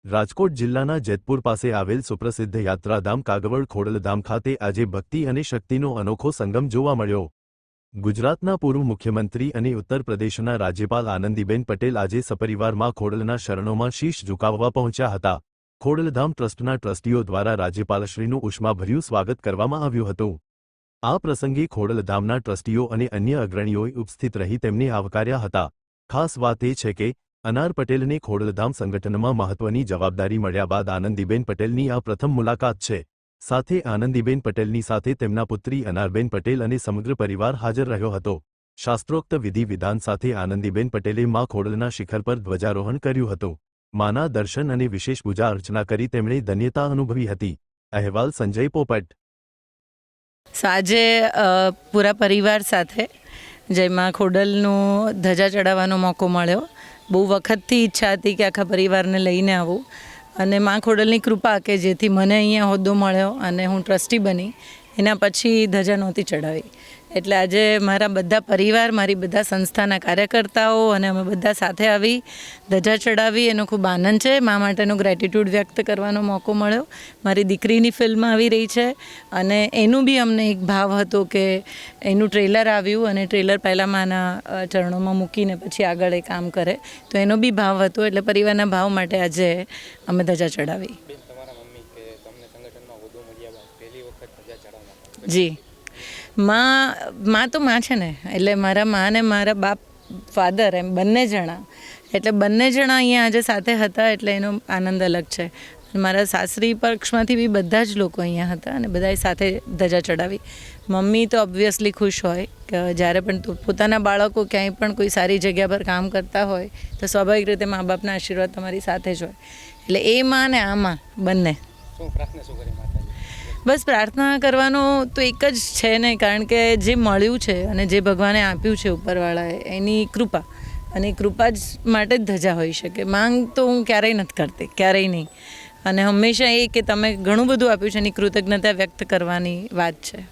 રાજકોટ જિલ્લાના જેતપુર પાસે આવેલ સુપ્રસિદ્ધ યાત્રાધામ કાગવડ ખોડલધામ ખાતે આજે ભક્તિ અને શક્તિનો અનોખો સંગમ જોવા મળ્યો। ગુજરાતના પૂર્વ મુખ્યમંત્રી અને ઉત્તર પ્રદેશના રાજ્યપાલ આનંદીબેન પટેલ આજે સપરિવાર માં ખોડલના શરણોમાં શીશ ઝુકાવવા પહોંચ્યા હતા। ખોડલધામ ટ્રસ્ટના ટ્રસ્ટીઓ દ્વારા રાજ્યપાલશ્રીનું ઉષ્માભર્યું સ્વાગત કરવામાં આવ્યું હતું। આ પ્રસંગે ખોડલધામના ટ્રસ્ટીઓ અને અન્ય અગ્રણીઓએ ઉપસ્થિત રહી તેમને આવકાર્યા હતા। ખાસ વાત એ છે કે અનાર પટેલને ખોડલધામ સંગઠનમાં મહત્વની જવાબદારી મળ્યા બાદ આનંદીબેન પટેલની આ પ્રથમ મુલાકાત છે। સાથે આનંદીબેન પટેલની સાથે તેમના પુત્રી અનારબેન પટેલ અને સમગ્ર પરિવાર હાજર રહ્યો હતો। શાસ્ત્રોક્ત વિધિ વિધાન સાથે આનંદીબેન પટેલે માં ખોડલના શિખર પર ધ્વજારોહણ કર્યું હતું। માના દર્શન અને વિશેષ પૂજા અર્ચના કરી તેમણે ધન્યતા અનુભવી હતી। અહેવાલ સંજય પોપટ। આજે પૂરા પરિવાર સાથે જય માં ખોડલનું ધજા ચડાવવાનો મોકો મળ્યો। બહુ વખતથી ઈચ્છા હતી કે આખા પરિવારને લઈને આવું અને માં ખોડલની કૃપા કે જેથી મને અહીંયા હોદ્દો મળ્યો અને હું ટ્રસ્ટી બની। એના પછી ધજા નહોતી ચડાવી એટલે આજે મારા બધા પરિવાર મારી બધા સંસ્થાના કાર્યકર્તાઓ અને અમે બધા સાથે આવી ધજા ચડાવી એનો ખૂબ આનંદ છે। મા માટેનો ગ્રેટિટ્યૂડ વ્યક્ત કરવાનો મોકો મળ્યો। મારી દીકરીની ફિલ્મ આવી રહી છે અને એનું બી અમને એક ભાવ હતો કે એનું ટ્રેલર આવ્યું અને ટ્રેલર પહેલાં માના ચરણોમાં મૂકીને પછી આગળ એ કામ કરે તો એનો બી ભાવ હતો એટલે પરિવારના ભાવ માટે આજે અમે ધજા ચડાવી। જી માં તો માં છે ને એટલે મારા માં ને મારા બાપ ફાધર એમ બંને જણા એટલે બંને જણા અહીંયા આજે સાથે હતા એટલે એનો આનંદ અલગ છે। મારા સાસરી પક્ષમાંથી બી બધા જ લોકો અહીંયા હતા અને બધાએ સાથે ધજા ચડાવી। મમ્મી તો ઓબ્વિયસલી ખુશ હોય કે જ્યારે પણ પોતાના બાળકો ક્યાંય પણ કોઈ સારી જગ્યા પર કામ કરતા હોય તો સ્વાભાવિક રીતે મા બાપના આશીર્વાદ તમારી સાથે જ હોય એટલે એ માં ને આ માં બંને બસ પ્રાર્થના કરવાનો તો એક જ છે ને કારણ કે જે મળ્યું છે અને જે ભગવાને આપ્યું છે ઉપરવાળાએ એની કૃપા અને કૃપા જ માટે જ ધજા હોઈ શકે। માંગ તો હું ક્યારેય નથી કરતી ક્યારેય નહીં અને હંમેશા એ કે તમે ઘણું બધું આપ્યું છે એની કૃતજ્ઞતા વ્યક્ત કરવાની વાત છે।